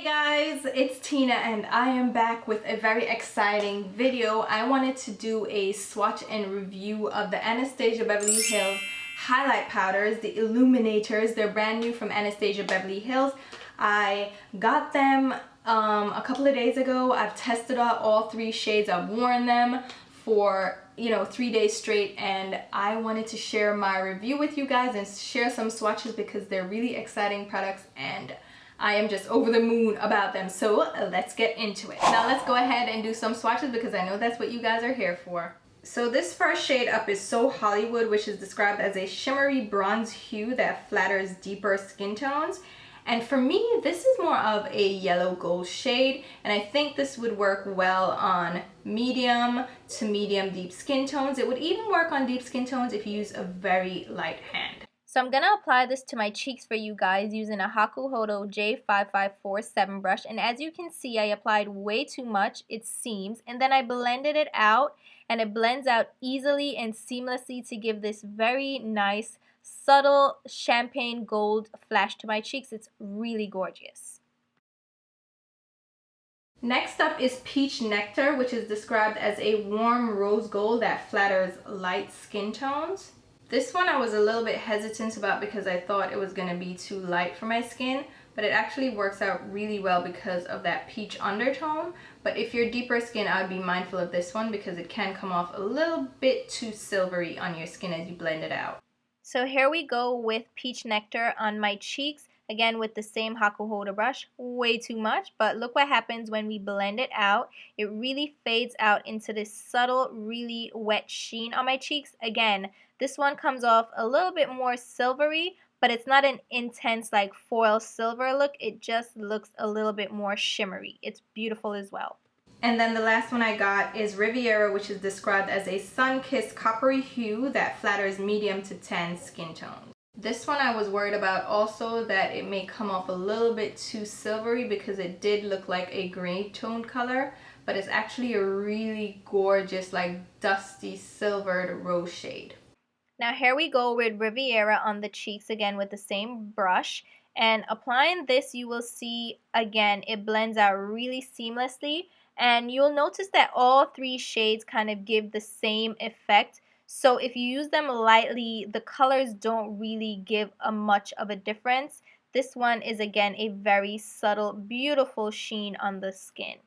Guys, it's Tina and I am back with a very exciting video. I wanted to do a swatch and review of the Anastasia Beverly Hills highlight powders, the Illuminators. They're brand new from Anastasia Beverly Hills. I got them a couple of days ago. I've tested out all three shades. I've worn them for 3 days straight, and I wanted to share my review with you guys and share some swatches because they're really exciting products and I am just over the moon about them. So let's get into it. Now let's go ahead and do some swatches because I know that's what you guys are here for. So this first shade up is So Hollywood, which is described as a shimmery bronze hue that flatters deeper skin tones. And for me, this is more of a yellow gold shade, and I think this would work well on medium to medium deep skin tones. It would even work on deep skin tones if you use a very light hand. So I'm gonna apply this to my cheeks for you guys using a Hakuhodo J5547 brush, and as you can see, I applied way too much, it seems, and then I blended it out, and it blends out easily and seamlessly to give this very nice subtle champagne gold flash to my cheeks. It's really gorgeous. Next up is Peach Nectar, which is described as a warm rose gold that flatters light skin tones. This one I was a little bit hesitant about because I thought it was going to be too light for my skin, but it actually works out really well because of that peach undertone. But if you're deeper skin, I would be mindful of this one because it can come off a little bit too silvery on your skin as you blend it out. So here we go with Peach Nectar on my cheeks, again with the same Hakuhodo brush. Way too much, but look what happens when we blend it out. It really fades out into this subtle, really wet sheen on my cheeks. Again, this one comes off a little bit more silvery, but it's not an intense like foil silver look. It just looks a little bit more shimmery. It's beautiful as well. And then the last one I got is Riviera, which is described as a sun-kissed coppery hue that flatters medium to tan skin tones. This one I was worried about also that it may come off a little bit too silvery because it did look like a gray toned color, but it's actually a really gorgeous like dusty silvered rose shade. Now here we go with Riviera on the cheeks again with the same brush, and applying this you will see again it blends out really seamlessly, and you'll notice that all three shades kind of give the same effect. So if you use them lightly, the colors don't really give a much of a difference. This one is again a very subtle, beautiful sheen on the skin.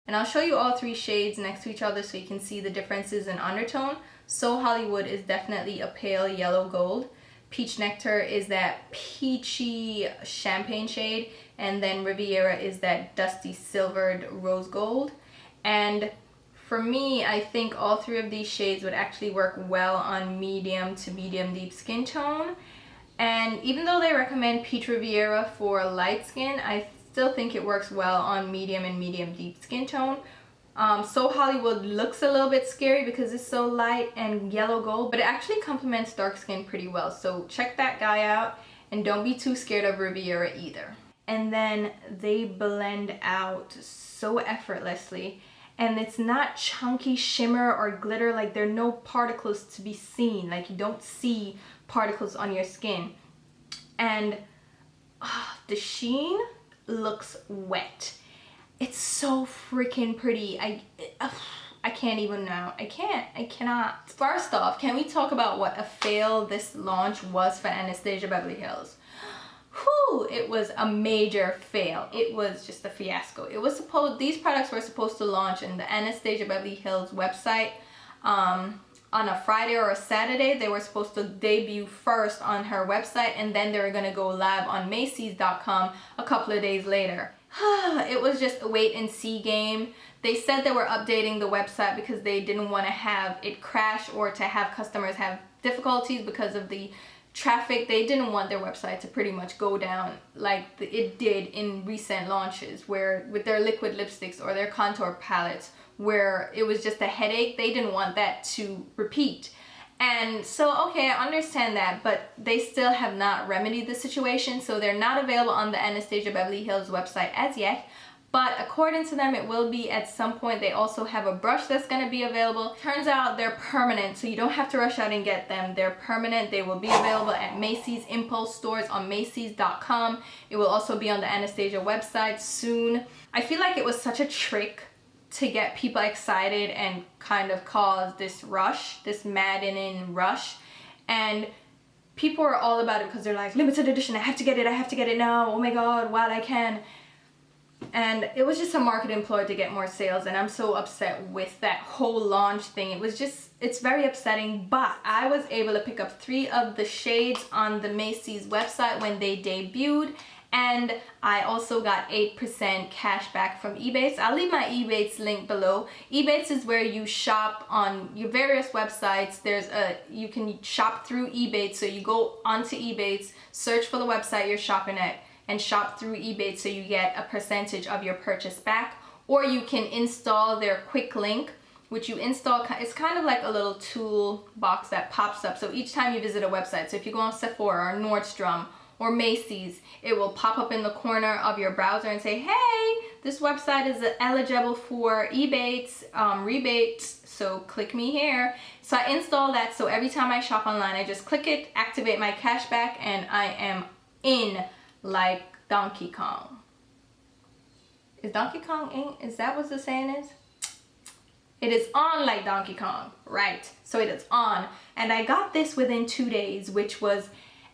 And I'll show you all three shades next to each other so you can see the differences in undertone. So Hollywood is definitely a pale yellow gold. Peach Nectar is that peachy champagne shade, and then Riviera is that dusty silvered rose gold. And for me, I think all three of these shades would actually work well on medium to medium deep skin tone. And even though they recommend Peach Riviera for light skin, I still think it works well on medium and medium deep skin tone. So Hollywood looks a little bit scary because it's so light and yellow gold, but it actually complements dark skin pretty well. So check that guy out and don't be too scared of Riviera either. And then they blend out so effortlessly, and it's not chunky shimmer or glitter. Like there are no particles to be seen. Like you don't see particles on your skin. And the sheen looks wet. It's so freaking pretty. I can't even now. I cannot. First off, can we talk about what a fail this launch was for Anastasia Beverly Hills? Whew, it was a major fail. It was just a fiasco. These products were supposed to launch in the Anastasia Beverly Hills website on a Friday or a Saturday. They were supposed to debut first on her website, and then they were gonna go live on Macy's.com a couple of days later. It was just a wait and see game. They said they were updating the website because they didn't want to have it crash or to have customers have difficulties because of the traffic. They didn't want their website to pretty much go down like it did in recent launches, where with their liquid lipsticks or their contour palettes, where it was just a headache. They didn't want that to repeat. And so, okay, I understand that, but they still have not remedied the situation, so they're not available on the Anastasia Beverly Hills website as yet. but according to them it will be at some point. They also have a brush that's going to be available. Turns out they're permanent, so you don't have to rush out and get them. They're permanent. They will be available at Macy's impulse stores on Macy's.com. It will also be on the Anastasia website soon. I feel like it was such a trick to get people excited and kind of cause this rush, this maddening rush, and people are all about it because they're like, limited edition, I have to get it now, oh my god, while I can. And it was just a marketing ploy to get more sales, and I'm so upset with that whole launch thing. It's very upsetting, but I was able to pick up 3 of the shades on the Macy's website when they debuted, and I also got 8% cash back from Ebates. I'll leave my Ebates link below. Ebates is where you shop on your various websites. You can shop through Ebates, so you go onto Ebates, search for the website you're shopping at, and shop through Ebates, so you get a percentage of your purchase back. Or you can install their quick link, which you install. It's kind of like a little tool box that pops up, so each time you visit a website, so if you go on Sephora or Nordstrom or Macy's, it will pop up in the corner of your browser and say, hey, this website is eligible for Ebates rebates, so click me here. So I install that, so every time I shop online, I just click it, activate my cashback, and I am in like Donkey Kong. Is Donkey Kong in? Is that what the saying is? It is on like Donkey Kong, right? So it is on, and I got this within 2 days, which was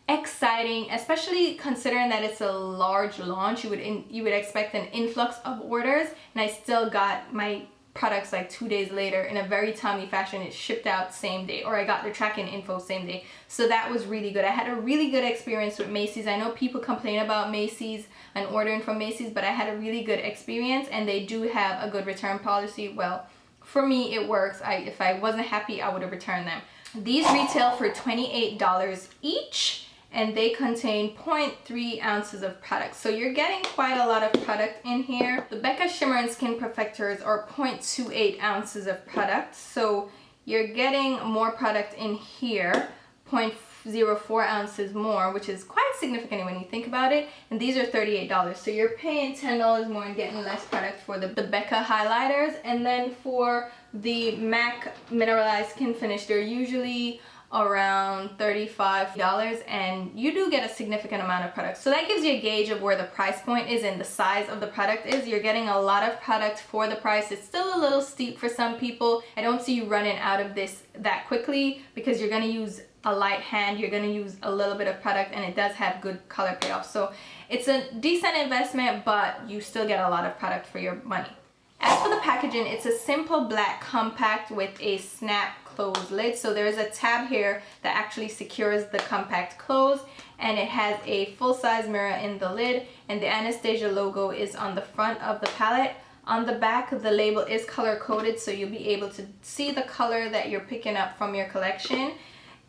exciting, especially considering that it's a large launch. You would expect an influx of orders, and I still got my products like 2 days later in a very timely fashion. It shipped out same day, or I got the tracking info same day. So that was really good. I had a really good experience with Macy's. I know people complain about Macy's and ordering from Macy's, but I had a really good experience, and they do have a good return policy. Well, for me it works. If I wasn't happy, I would have returned them. These retail for $28 each, and they contain 0.3 ounces of product. So you're getting quite a lot of product in here. The Becca Shimmer and Skin Perfectors are 0.28 ounces of product. So you're getting more product in here, 0.04 ounces more, which is quite significant when you think about it. And these are $38. So you're paying $10 more and getting less product for the Becca highlighters. And then for the MAC Mineralized Skin Finish, they're usually around $35, and you do get a significant amount of product. So that gives you a gauge of where the price point is and the size of the product is. You're getting a lot of product for the price. It's still a little steep for some people. I don't see you running out of this that quickly, because you're going to use a light hand, you're going to use a little bit of product, and it does have good color payoff. So it's a decent investment, but you still get a lot of product for your money. As for the packaging, it's a simple black compact with a snap close lid. So there is a tab here that actually secures the compact close, and it has a full-size mirror in the lid, and the Anastasia logo is on the front of the palette. On the back, the label is color coded, so you'll be able to see the color that you're picking up from your collection.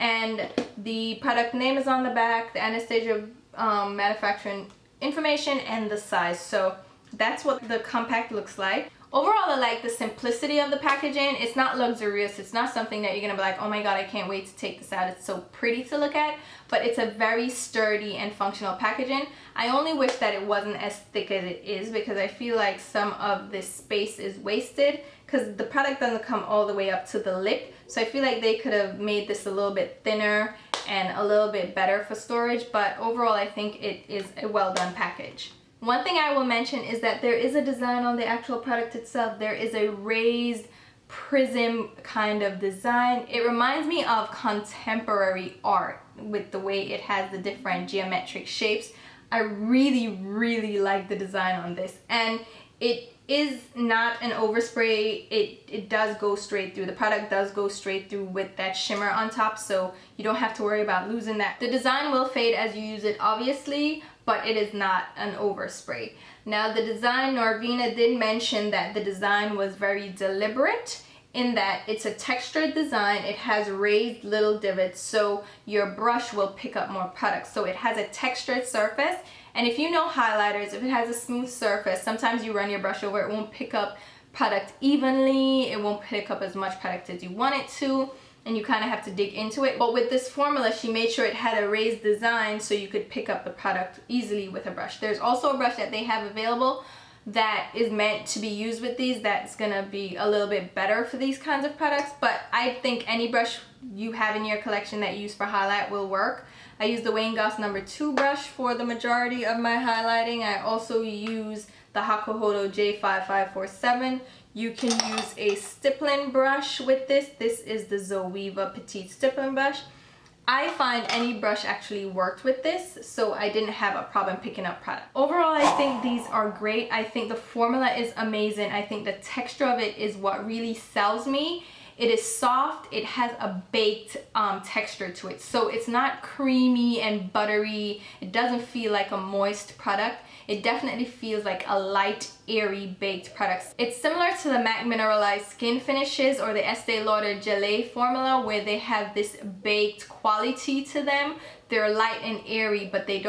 And the product name is on the back, the Anastasia manufacturing information, and the size. So that's what the compact looks like. Overall, I like the simplicity of the packaging. It's not luxurious. It's not something that you're gonna be like, oh my god, I can't wait to take this out. It's so pretty to look at, but it's a very sturdy and functional packaging. I only wish that it wasn't as thick as it is, because I feel like some of this space is wasted, because the product doesn't come all the way up to the lip. So I feel like they could have made this a little bit thinner and a little bit better for storage, but overall I think it is a well done package. One thing I will mention is that there is a design on the actual product itself. There is a raised prism kind of design. It reminds me of contemporary art with the way it has the different geometric shapes. I really like the design on this, and it is not an overspray. It does go straight through. The product does go straight through with that shimmer on top, so you don't have to worry about losing that. The design will fade as you use it, obviously, but it is not an overspray. Now the design, Norvina did mention that the design was very deliberate, in that it's a textured design. It has raised little divots, so your brush will pick up more product. So it has a textured surface, and if you know highlighters, if it has a smooth surface, sometimes you run your brush over, it won't pick up product evenly, it won't pick up as much product as you want it to, and you kind of have to dig into it. But with this formula, she made sure it had a raised design so you could pick up the product easily with a brush. There's also a brush that they have available that is meant to be used with these that's gonna be a little bit better for these kinds of products, but I think any brush you have in your collection that you use for highlight will work. I use the Wayne Goss number 2 brush for the majority of my highlighting. I also use the Hakuhodo J5547. You can use a stippling brush with this. This is the Zoeva Petite Stippling Brush. I find any brush actually worked with this, so I didn't have a problem picking up product. Overall, I think these are great. I think the formula is amazing. I think the texture of it is what really sells me. It is soft. It has a baked texture to it, so it's not creamy and buttery. It doesn't feel like a moist product. It definitely feels like a light, airy, baked product. It's similar to the MAC Mineralized Skin Finishes or the Estee Lauder Gelée formula, where they have this baked quality to them. They're light and airy, but they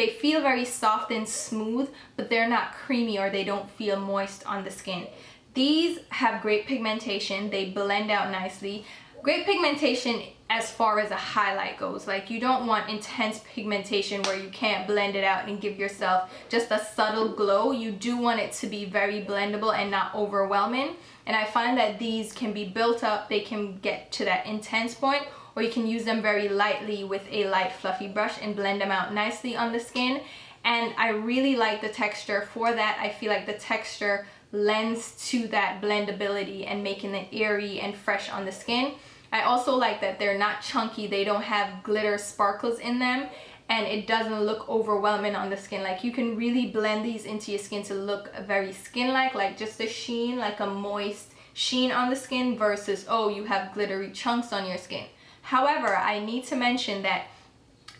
feel very soft and smooth, but they're not creamy or they don't feel moist on the skin. These have great pigmentation. They blend out nicely. Great pigmentation as far as a highlight goes. Like, you don't want intense pigmentation where you can't blend it out and give yourself just a subtle glow. You do want it to be very blendable and not overwhelming. And I find that these can be built up. They can get to that intense point, or you can use them very lightly with a light fluffy brush and blend them out nicely on the skin. And I really like the texture for that. I feel like the texture lends to that blendability and making it airy and fresh on the skin. I also like that they're not chunky. They don't have glitter sparkles in them, and it doesn't look overwhelming on the skin. Like, you can really blend these into your skin to look very skin-like, like just a sheen, like a moist sheen on the skin, versus, oh, you have glittery chunks on your skin. However, I need to mention that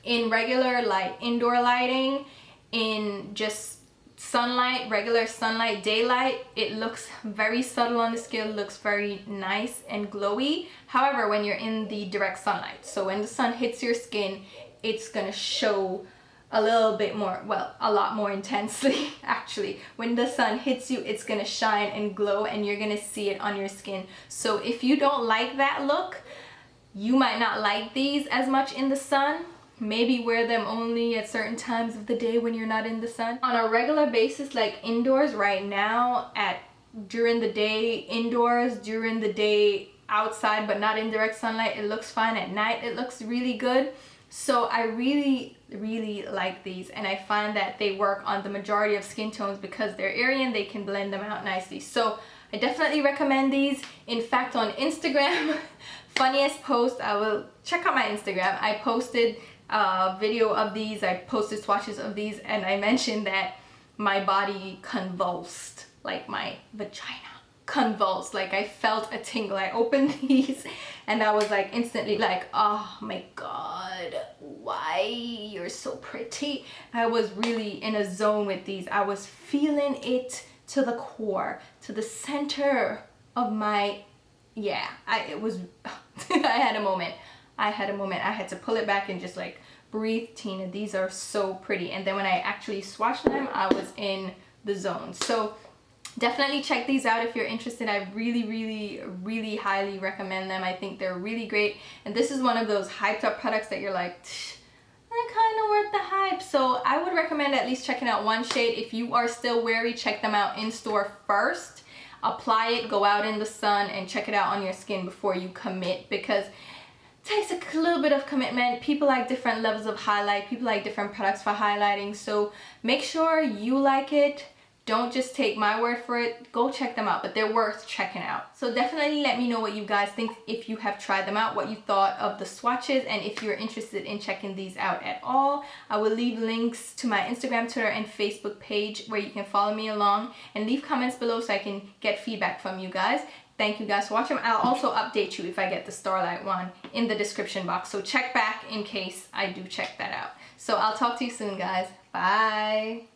in regular light, indoor lighting, in just sunlight, regular sunlight, daylight, it looks very subtle on the skin, looks very nice and glowy. However, when you're in the direct sunlight, so when the sun hits your skin, it's gonna show a little bit more, well, a lot more intensely actually. When the sun hits you, it's gonna shine and glow, and you're gonna see it on your skin. So if you don't like that look, you might not like these as much in the sun. Maybe wear them only at certain times of the day when you're not in the sun. On a regular basis, like indoors right now, during the day indoors, during the day outside but not in direct sunlight, it looks fine. At night it looks really good. So I really like these, and I find that they work on the majority of skin tones because they're airy and they can blend them out nicely. So I definitely recommend these. In fact, on Instagram, funniest post, I will check out my Instagram. I posted a video of these. I posted swatches of these, and I mentioned that my body convulsed, like my vagina convulsed, like I felt a tingle. I opened these and I was like instantly like, oh my god, why, you're so pretty. I was really in a zone with these. I was feeling it to the core, to the center of my, yeah, it was I had a moment. I had to pull it back and just like breathe. Tina, these are so pretty. And then when I actually swatched them, I was in the zone. So definitely check these out if you're interested. I really highly recommend them. I think they're really great, and this is one of those hyped up products that you're like, they're kind of worth the hype. So I would recommend at least checking out one shade. If you are still wary, check them out in store first, apply it, go out in the sun and check it out on your skin before you commit, because takes a little bit of commitment. People like different levels of highlight. People like different products for highlighting. So make sure you like it. Don't just take my word for it. Go check them out, but they're worth checking out. So definitely let me know what you guys think if you have tried them out, what you thought of the swatches, and if you're interested in checking these out at all. I will leave links to my Instagram, Twitter, and Facebook page where you can follow me along, and leave comments below so I can get feedback from you guys. Thank you guys for watching. I'll also update you if I get the Starlight one in the description box, so check back in case I do check that out. So I'll talk to you soon, guys. Bye.